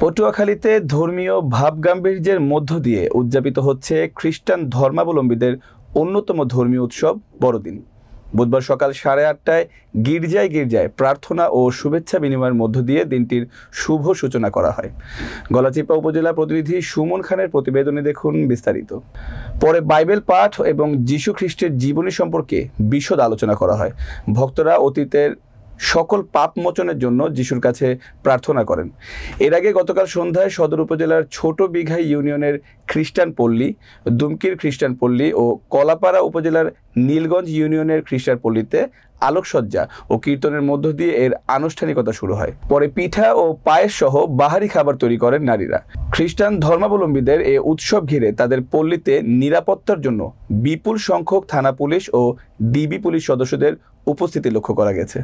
পটুয়াখালীতে ধর্মীয় ভাবগাম্ভীর্যের মধ্য দিয়ে উদযাপিত হচ্ছে খ্রিস্টান ধর্মাবলম্বীদের অন্যতম ধর্মীয় উৎসব বড়দিন। বুধবার সকাল 8:30টায় গির্জায় প্রার্থনা ও শুভেচ্ছা বিনিময়ের মধ্য দিয়ে দিনটির শুভ সূচনা করা হয়। গলাচিপা উপজেলা প্রতিনিধি সুমন খানের প্রতিবেদনে দেখুন বিস্তারিত। পরে বাইবেল পাঠ এবং যীশু খ্রিস্টের জীবনী সম্পর্কে বিশদ আলোচনা করা হয়। ভক্তরা অতীতের সকল পাপ মোচনের জন্য যিশুর কাছে প্রার্থনা করেন। এর আগে গতকাল সন্ধ্যায় সদর উপজেলার ছোট বিঘাই ইউনিয়নের খ্রিস্টান পল্লী, দুমকির খ্রিস্টান পল্লী ও কলাপাড়া উপজেলার নীলগঞ্জ ইউনিয়নের খ্রিস্টান পল্লীতে আলোকসজ্জা ও কীর্তনের মধ্য দিয়ে এর আনুষ্ঠানিকতা শুরু হয়। পরে পিঠা ও পায়েস সহ বাহারি খাবার তৈরি করেন নারীরা। খ্রিস্টান ধর্মাবলম্বীদের এ উৎসব ঘিরে তাদের পল্লীতে নিরাপত্তার জন্য বিপুল সংখ্যক থানা পুলিশ ও ডিবি পুলিশ সদস্যদের উপস্থিতি লক্ষ্য করা গেছে।